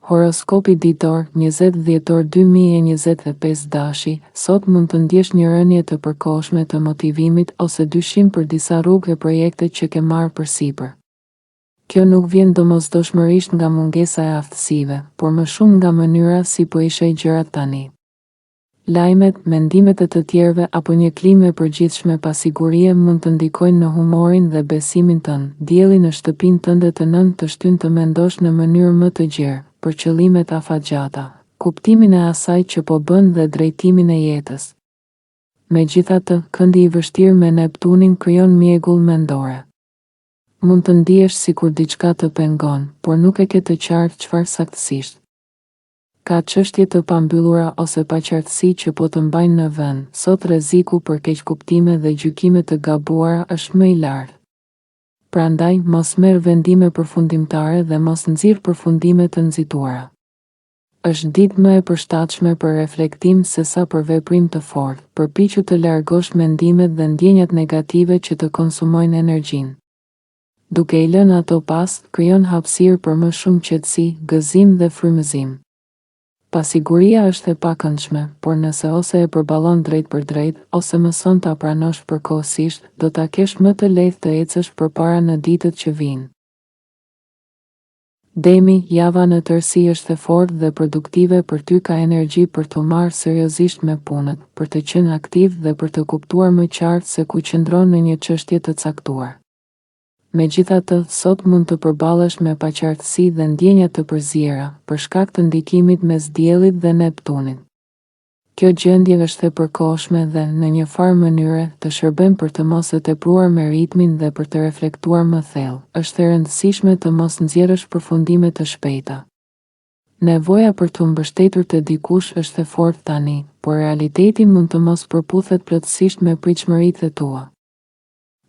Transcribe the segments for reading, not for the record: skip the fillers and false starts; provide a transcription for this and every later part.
Horoskopi ditor, 20 dhjetor 2025 dashi, sot mund të ndjesh një rënje të përkohshme të motivimit ose dyshim për disa rrugë e projekte që ke marrë përsipër. Kjo nuk vjen domosdoshmërisht nga mungesa e aftësive, por më shumë nga mënyra si po i sheh gjërat tani. Lajmet, mendimet e të tjerëve apo një klimë e përgjithshme pasigurie mund të ndikojnë në humorin dhe besimin tënd. Dielli në shtëpinë tënde të nëntë të shtyn të mendosh në mënyrë më të gjerë, për qëllimet afatgjata, kuptimin e asaj që po bën dhe drejtimin e jetës. Megjithatë, këndi i vështirë me Neptunin krijon mjegull mendore. Mund të ndihesh sikur diçka të pengon, por nuk e ke të qartë çfarë saktësisht. Ka çështje të pambyllura ose paqartësi që po të mbajnë në vend. Sot rreziku për keqkuptime dhe gjykime të gabuara është më i lartë. Prandaj, mos merr vendime përfundimtare dhe mos nxirr përfundime të nxituara. Është ditë më e përshtatshme për reflektim sesa për veprim të fortë. Përpiqu të largosh mendimet dhe ndjenjat negative që të konsumojnë energjinë. Duke i lënë ato pas, krijon hapësirë për më shumë qetësi, gëzim dhe frymëzim. Pasiguria është e pakëndshme, por nëse ose e përballon drejt për drejt, ose mëson ta pranosh përkohësisht, do ta kesh më të lehtë të ecësh përpara në ditët që vijnë. Demi, java në tërësi është e fortë dhe produktive për ty, ka energji për të marrë seriozisht me punët, për të qenë aktiv dhe për të kuptuar më qartë se ku qëndron në një çështje të caktuar. Megjithatë, sot mund të përballesh me paqartësi dhe ndjenja të përziera, për shkak të ndikimit mes Diellit dhe Neptunit. Kjo gjendje është e përkohshme dhe, në një farë mënyre, të shërben për të mos e tepruar me ritmin dhe për të reflektuar më thellë. Është e rëndësishme të mos nxjerrësh përfundime të shpejta. Nevoja për të mbështetur të dikush është e fortë tani, por realiteti mund të mos përputhet plotësisht me pritshmëritë tua.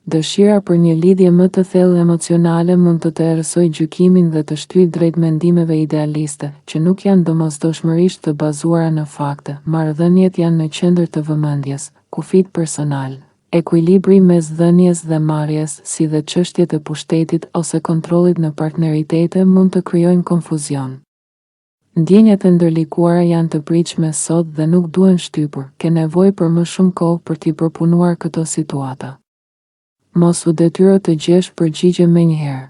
Dëshira për një lidhje më të thellë emocionale mund të errësojë gjykimin dhe të shtyjë drejt mendimeve idealiste, që nuk janë domosdoshmërisht të bazuara në fakte. Marrëdhëniet janë në qendër të vëmendjes, kufit personal, ekuilibri mes dhënies dhe marrjes, si dhe çështjet e pushtetit ose kontrollit në partneritete mund të krijojnë konfuzion. Ndjenjat e ndërlikuara janë të pritshme sot dhe nuk duhen shtypur. Ke nevojë për më shumë kohë për t'i përpunuar këto situata. Mos u detyro të gjesh përgjigje menjëherë.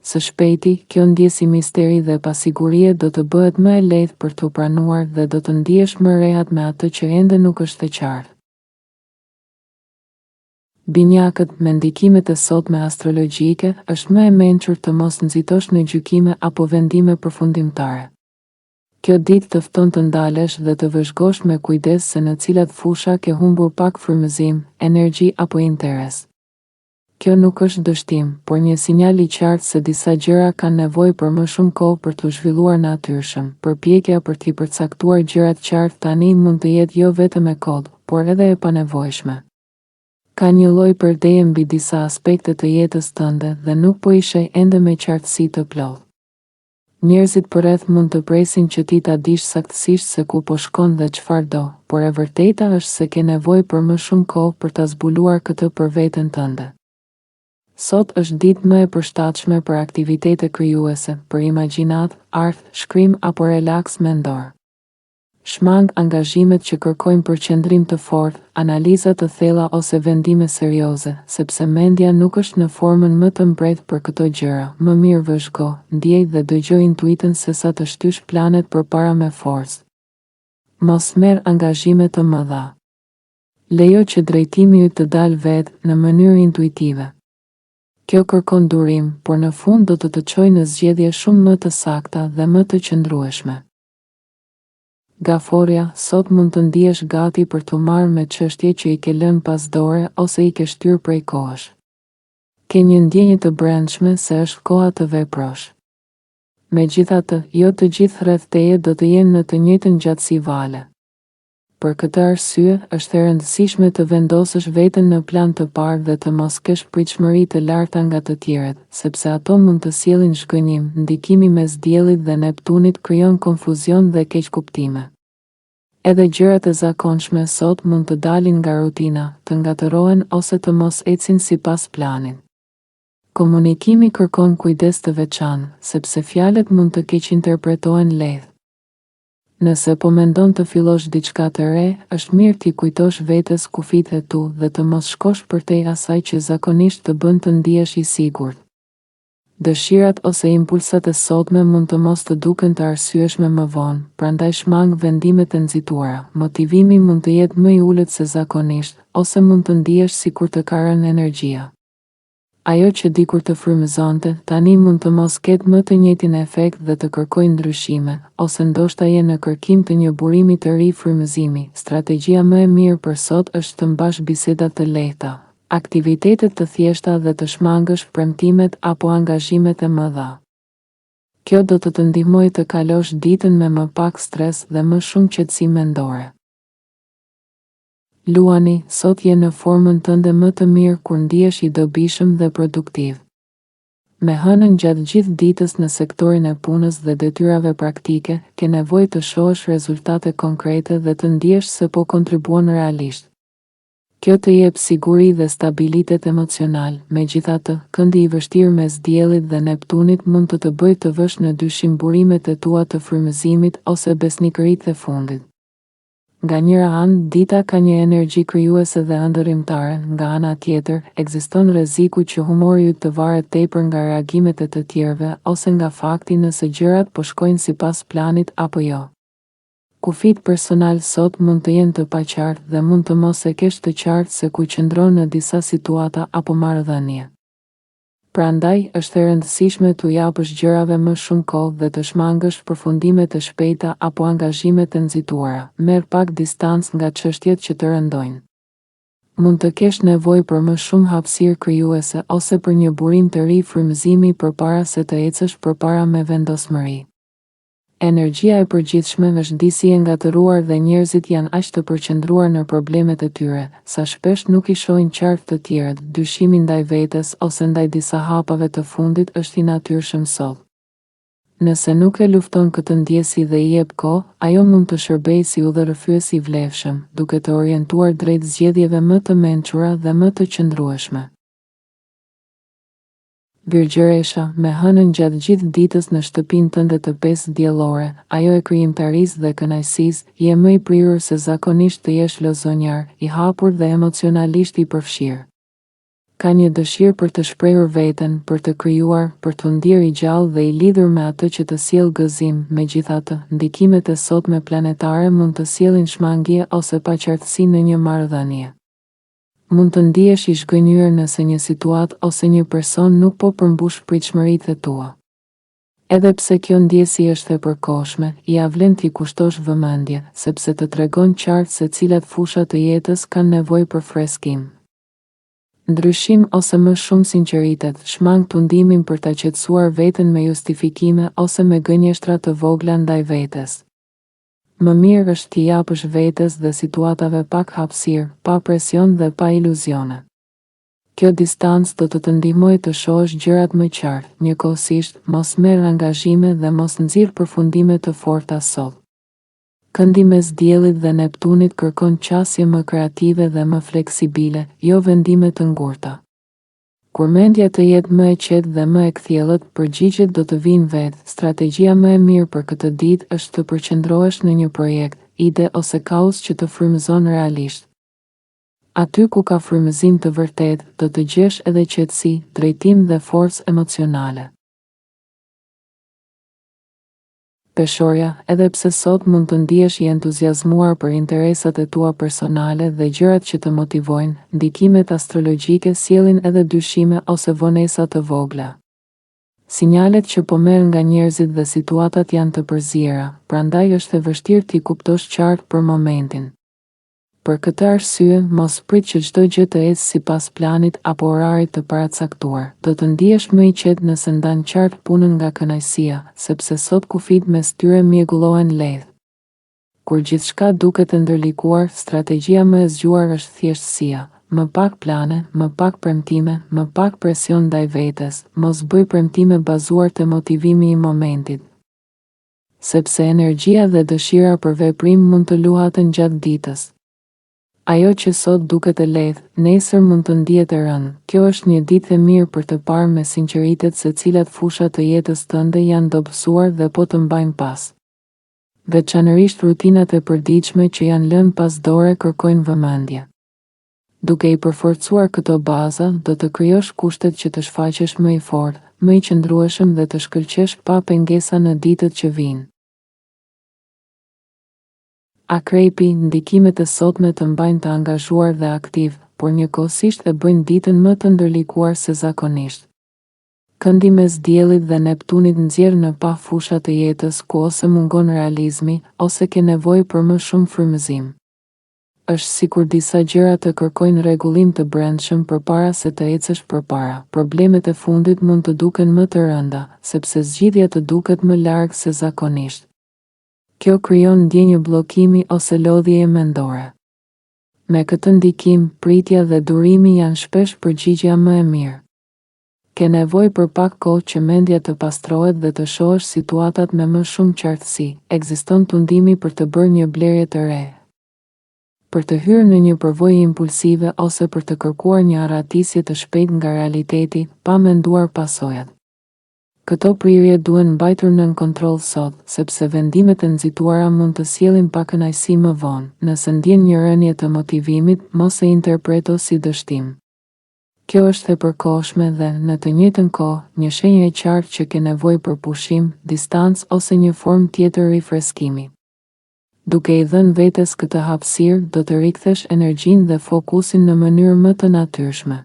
Së shpejti, kjo ndjesi misteri dhe pasigurie do të bëhet më e lehtë për t'u pranuar dhe do të ndihesh më rehat me atë që ende nuk është e qartë. Binjakët, me ndikimet e sotme astrologjike, është më e mençur të mos nxitosh në gjykime apo vendime përfundimtare. Kjo ditë të fton të ndalesh dhe të vëzhgosh me kujdes se në cilat fusha ke humbur pak frymëzim, energji apo interes. Kjo nuk është dështim, por një sinjal i qartë se disa gjëra kanë nevojë për më shumë kohë për të zhvilluar natyrshëm. Përpjekja për t'i përcaktuar gjërat qartë tani mund të jetë jo vetëm e kodë, por edhe e panevojshme. Ka një lloj përdeje mbi disa aspekte të jetës tënde dhe nuk po i sheh ende me qartësi të plotë. Njerëzit përreth mund të presin që ti ta dish saktësisht se ku po shkon dhe çfarë do, por e vërteta është se ke nevojë për më shumë kohë për ta zbuluar këtë për veten tënde. Sot është ditë më e përshtatshme për aktivitete krijuese, për imagjinat, art, shkrim apo relaks mendor. Shmang angazhimet që kërkojnë përqendrim të fortë, analiza të thella ose vendime serioze, sepse mendja nuk është në formën më të mbretët për këto gjëra. Më mirë vëzhgo, ndjej dhe dëgjoj intuitën sesa të shtysh planet përpara me forcë. Mos merr angazhime të mëdha. Lejo që drejtimi yt të dalë vetë në mënyrë intuitive. Kjo kërkon durim, por në fund do të çojë në zgjedhje shumë më të sakta dhe më të qëndrueshme. Gaforja, sot mund të ndihesh gati për të marrë me çështje që i ke lënë pas dore ose i ke shtyr prej kohësh. Ke një ndjenjë të brendshme se është koha të veprosh. Megjithatë, jo të gjithë rreth teje do të jenë në të njëjtën gjatësi vale. Për këtë arsye, është e rëndësishme të vendosësh veten në plan të parë dhe të mos kesh pritshmëri të larta nga të tjerët, sepse ato mund të sjellin zhgënjim. Ndikimi mes Diellit dhe Neptunit krijon konfuzion dhe keqkuptime. Edhe gjërat e zakonshme sot mund të dalin nga rutina, të ngatërohen ose të mos ecin sipas planit. Komunikimi kërkon kujdes të veçantë, sepse fjalët mund të keq interpretohen lehtë. Nëse po mendon të fillosh diçka të re, është mirë t'i kujtosh vetes kufijtë e tu dhe të mos shkosh përtej asaj që zakonisht të bën të ndihesh i sigurt. Dëshirat ose impulsat e sotme mund të mos të duken të arsyeshme më vonë, prandaj shmang vendimet e nxituara. Motivimi mund të jetë më i ulët se zakonisht, ose mund të ndihesh sikur të ka rënë energjia. Ajo që dikur të frymëzonte, tani mund të mos ketë më të njëjtin efekt dhe të kërkojë ndryshime, ose ndoshta je në kërkim të një burimi të ri frymëzimi. Strategjia më e mirë për sot është të mbash biseda të lehta, aktivitetet të thjeshta dhe të shmangësh premtimet apo angazhimet e mëdha. Kjo do të të ndihmojë të kalosh ditën me më pak stres dhe më shumë qetësi mendore. Luani, sot je në formën tënde më të mirë kur ndihesh i dobishëm dhe produktiv. Me hënën gjatë gjithë ditës në sektorin e punës dhe detyrave praktike, ke nevojë të shohësh rezultate konkrete dhe të ndihesh se po kontribuon realisht. Kjo të jep siguri dhe stabilitet emocional. Megjithatë, këndi i vështirë mes diellit dhe Neptunit mund të bëjë të vësh në dyshim burimet e tua të frymëzimit ose besnikëritë e fundit. Nga njëra anë, dita ka një energji krijuese dhe ëndërrimtare, nga ana tjetër, ekziston rreziku që humori yt të varet tepër nga reagimet e të tjerëve ose nga fakti nëse gjërat po shkojnë sipas planit apo jo. Kufijtë personal sot mund të jenë të paqartë dhe mund të mos e kesh të qartë se ku qëndron në disa situata apo marrëdhënie. Prandaj, është e rëndësishme t'u japësh gjërave më shumë kohë dhe të shmangësh përfundime të shpejta apo angazhime të nxituara. Merr pak distancë nga çështjet që të rëndojnë. Mund të kesh nevojë për më shumë hapësirë krijuese ose për një burim të ri frymëzimi përpara se të ecësh përpara me vendosmëri. Energjia e përgjithshme është disi e ngatëruar dhe njerëzit janë aq të përqendruar në problemet e tyre, sa shpesh nuk i shohin qartë të tjerët. Dyshimi ndaj vetes ose ndaj disa hapave të fundit është i natyrshëm sot. Nëse nuk e lufton këtë ndjesi dhe i jep kohë, ajo mund të shërbejë si udhërrëfyes i vlefshëm, duke të orientuar drejt zgjedhjeve më të mençura dhe më të qëndrueshme. Virgjëresha, me hënën gjatë gjithë ditës në shtëpinë tënde të 5 diellore, ajo e krijimtarisë dhe kënaqësisë, je më i prirur se zakonisht të jesh lozonjar, i hapur dhe emocionalisht i përfshirë. Ka një dëshirë për të shprehur veten, për të krijuar, për të ndjerë i gjallë dhe i lidhur me atë që të sjellë gëzim. Megjithatë, ndikimet e sotme planetare mund të sjellin shmangje ose paqartësi në një marrëdhënie. Mund të ndihesh i zhgënjur nëse një situatë ose një person nuk po përmbush pritshmëritë e tua. Edhe pse kjo ndjesi është e përkohshme, ja vlen t'i kushtosh vëmendje, sepse të tregon qartë se cilat fusha të jetës kanë nevojë për freskim. Ndryshim ose më shumë sinqeritet, shmang tundimin për ta qetësuar veten me justifikime ose me gënjeshtra të vogla ndaj vetes. Më mirë është t'i japësh vetes dhe situatave pak hapësirë, pa presion dhe pa iluzione. Kjo distancë do të ndihmojë të shohësh gjërat më qartë. Njëkohësisht, mos merr angazhime dhe mos nxirr përfundime të forta sot. Këndi mes diellit dhe Neptunit kërkon qasje më kreative dhe më fleksibile, jo vendime të ngurta. Kur mendja të jetë më e qetë dhe më e kthjellët, përgjigjet do të vinë vetë. Strategjia më e mirë për këtë ditë është të përqendrohesh në një projekt, ide ose kauz që të frymëzon realisht. Aty ku ka frymëzim të vërtetë, do të gjesh edhe qetësi, drejtim dhe forcë emocionale. Peshorja, edhe pse sot mund të ndihesh i entuziazmuar për interesat e tua personale dhe gjërat që të motivojnë, ndikimet astrologjike sjellin edhe dyshime ose vonesa të vogla. Sinjalet që po merr nga njerëzit dhe situatat janë të përzierë, prandaj është e vështirë t'i kuptosh qartë për momentin. Për këtë arsye, mos prit që çdo gjë të ecë sipas planit apo orarit të paracaktuar. Do të ndihesh më i qetë nëse ndan qartë punën nga kënaqësia, sepse sot kufijtë mes tyre mjegullohen lehtë. Kur gjithçka duket e ndërlikuar, strategjia më e zgjuar është thjeshtësia. Më pak plane, më pak premtime, më pak presion ndaj vetes, mos bëj premtime bazuar te motivimi i momentit. Sepse energjia dhe dëshira për veprim mund të luhaten gjatë ditës. Ajo që sot duket e lehtë, nesër mund të ndihet e rëndë. Kjo është një ditë e mirë për të parë me sinqeritet se cilat fusha të jetës tënde janë dobësuar dhe po të mbajnë pas. Veçanërisht rutinat e përditshme që janë lënë pas dore kërkojnë vëmendje. Duke i përforcuar këto baza, do të krijosh kushtet që të shfaqesh më i fortë, më i qëndrueshëm dhe të shkëlqesh pa pengesa në ditët që vijnë. Akrepi, ndikimet e sotme të mbajnë të angazhuar dhe aktiv, por njëkohësisht e bëjnë ditën më të ndërlikuar se zakonisht. Këndi mes diellit dhe Neptunit nxjerr në pa fusha të jetës ku ose mungon realizmi, ose ke nevojë për më shumë frymëzim. Është sikur disa gjëra të kërkojnë rregullim të brendshëm përpara se të ecësh përpara. Problemet e fundit mund të duken më të rënda, sepse zgjidhja të duket më larg se zakonisht. Kjo krijon ndjenjë bllokimi ose lodhjeje mendore. Me këtë ndikim, pritja dhe durimi janë shpesh përgjigjja më e mirë. Ke nevojë për pak kohë që mendja të pastrohet dhe të shohësh situatat me më shumë qartësi. Ekziston tundimi për të bërë një blerje të re, për të hyrë në një përvojë impulsive ose për të kërkuar një arratisje të shpejtë nga realiteti, pa menduar pasojat. Këto prirje duhen mbajtur nën kontroll sot, sepse vendimet e nxituara mund të sjellin pa kënaqësi më vonë. Nëse ndjen një rënje të motivimit, mos e interpreto si dështim. Kjo është e përkohshme dhe, në të njëjtën kohë, një shenjë e qartë që ke nevojë për pushim, distancë ose një formë tjetër rifreskimi. Duke i dhënë vetes këtë hapësirë, do të rikthesh energjinë dhe fokusin në mënyrë më të natyrshme.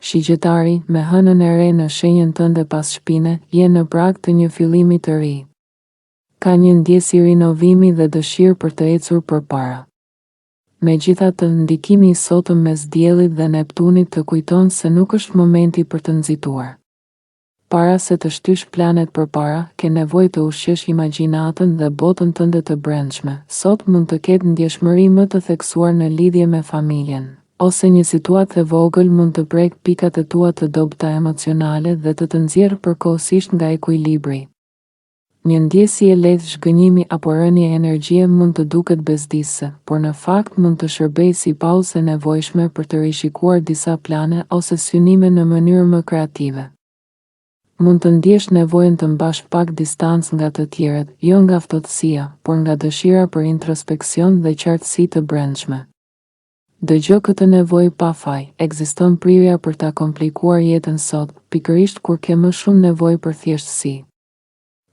Shigjetari, me hënën e re në shenjën tënde pas shpine, je në prag të një fillimi të ri. Ka një ndjesë rinovimi dhe dëshirë për të ecur përpara. Megjithatë, ndikimi i sotëm mes diellit dhe Neptunit të kujton se nuk është momenti për të nxituar. Para se të shtysh planet përpara, ke nevojë të ushqesh imagjinatën dhe botën tënde të brendshme. Sot mund të ketë ndjeshmëri më të theksuar në lidhje me familjen, ose një situatë e vogël mund të prek pikat e tua të dobta emocionale dhe të nxjerrë përkohësisht nga ekuilibri. Një ndjesje e lehtë zhgënjimi apo rënje energjie mund të duket bezdisëse, por në fakt mund të shërbejë si pauzë e nevojshme për të rishikuar disa plane ose synime në mënyrë më kreative. Mund të ndjesh nevojën të mbash pak distancë nga të tjerët, jo nga ftohtësia, por nga dëshira për introspeksion dhe qartësi të brendshme. Dëgjoj këtë nevojë pa faj. Ekziston prirja për ta komplikuar jetën sot, pikërisht kur ke më shumë nevojë për thjeshtësi.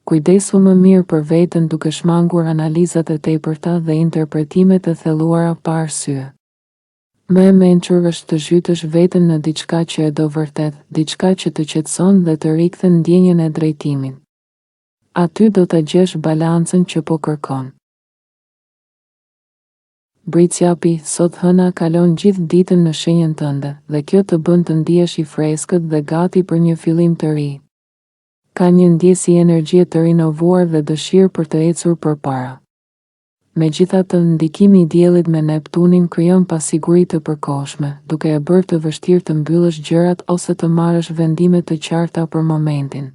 Kujdesu më mirë për veten duke shmangur analizat e tepërta dhe interpretimet e thelluara pa arsye. Më e mençur është të zhytësh veten në diçka që e do vërtet, diçka që të qetëson dhe të rikthen ndjenjën e drejtimit. Aty do të gjesh balancën që po kërkon. Britsjapi, sot hëna kalon gjithë ditën në shenjën tënde, dhe kjo të bën të ndihesh i freskët dhe gati për një fillim të ri. Ka një ndjesë energjie të rinovuar dhe dëshirë për të ecur përpara. Megjithatë, ndikimi i diellit me Neptunin krijon pasiguri të përkohshme, duke e bërë të vështirë të mbyllësh gjërat ose të marrësh vendime të qarta për momentin.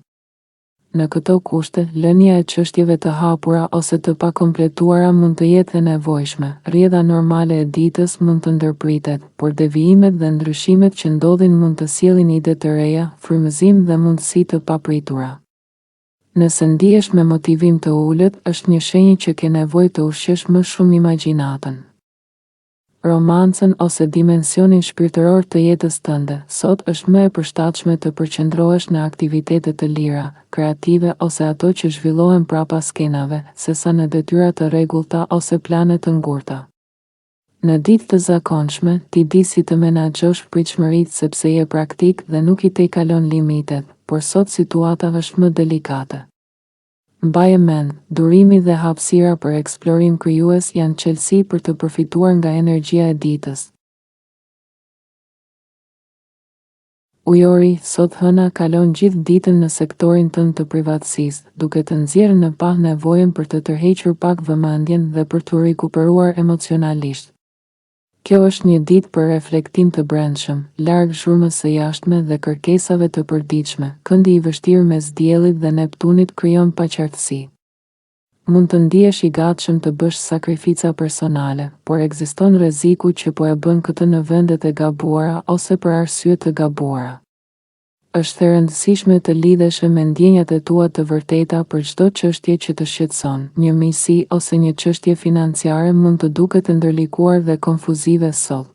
Në këto kushte, lënia e çështjeve të hapura ose të pakompletuara mund të jetë e nevojshme. Rrjedha normale e ditës mund të ndërpritet, por devijimet dhe ndryshimet që ndodhin mund të sjellin ide të reja, frymëzim dhe mundësi të papritura. Nëse ndihesh me motivim të ulët, është një shenjë që ke nevojë të ushqesh më shumë imagjinatën, romancën ose dimensionin shpirtëror të jetës tënde. Sot është më e përshtatshme të përqendrohesh në aktivitete të lira, kreative ose ato që zhvillohen brapa skenave, sesa në detyra të rregullta ose plane të ngurta. Në ditë të zakonshme, ti di si të menaxhosh pritshmëritë sepse je praktik dhe nuk i tejkalon limitet, por sot situata është më delikate. Mbaje mend, durimi dhe hapësira për eksplorim krijues janë çelësi për të përfituar nga energjia e ditës. Ujori, sot hëna kalon gjithë ditën në sektorin tënd të privatësisë, duke të nxjerrë në pa nevojën për të tërhequr pak vëmendjen dhe për të rikuperuar emocionalisht. Kjo është një ditë për reflektim të brendshëm, larg zhurmës së jashtme dhe kërkesave të përditshme. Këndi i vështirë mes diellit dhe Neptunit krijon paqartësi. Mund të ndihesh i gatshëm të bësh sakrifica personale, por ekziston rreziku që po e bën këtë në vendet e gabuara ose për arsye të gabuara. Është e rëndësishme të lidhesh me ndjenjat e tua të vërteta për çdo çështje që të shqetëson. Një mijësi ose një çështje financiare mund të duket e ndërlikuar dhe konfuzive sot.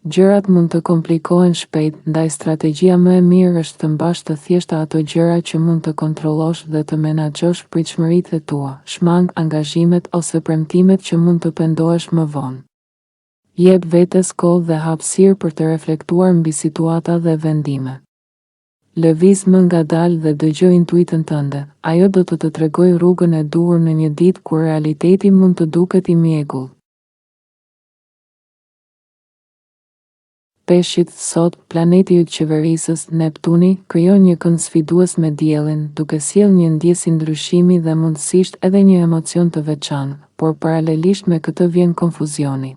Gjërat mund të komplikohen shpejt, ndaj strategjia më e mirë është të mbash të thjeshta ato gjëra që mund të kontrollosh dhe të menaxhosh pritshmëritë e tua, shmang angazhimet ose premtimet që mund të pendohesh më vonë. Jep vetes kohë dhe hapësirë për të reflektuar mbi situata dhe vendime. Lëviz më ngadalë dhe dëgjoj intuitën tënde, ajo do të tregojë rrugën e duhur në një ditë kur realiteti mund të duket i mjegull. Peshqit, sot, planeti yt qeverisës, Neptuni, krijon një kënd sfidues me diellin, duke sjellë një ndjesë ndryshimi dhe mundësisht edhe një emocion të veçantë, por paralelisht me këtë vjen konfuzioni.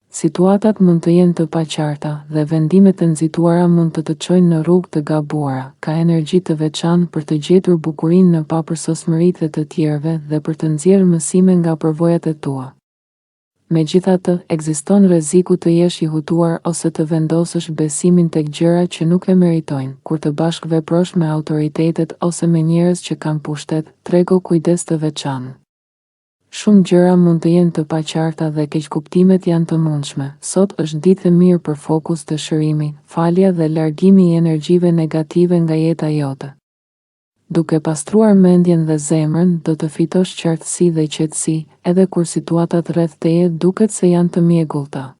Situatat mund të jenë të paqarta dhe vendimet e nxituara mund të të çojnë në rrugë të gabuara. Ka energji të veçantë për të gjetur bukurinë në papërsosmëritë e të tjerëve dhe për të nxjerrë mësime nga përvojat e tua. Megjithatë, ekziston rreziku të jesh i hutuar ose të vendosësh besimin tek gjëra që nuk e meritojnë. Kur të bashkëveprosh me autoritetet ose me njerëz që kanë pushtet, trego kujdes të veçantë. Shumë gjëra mund të jenë të paqarta dhe keqkuptimet janë të mundshme. Sot është ditë e mirë për fokus, dëshirimi, falja dhe largimi i energjive negative nga jeta jote. Duke pastruar mendjen dhe zemrën, do të fitosh qartësi dhe qetësi, edhe kur situatat rreth teje duket se janë të mjegullta.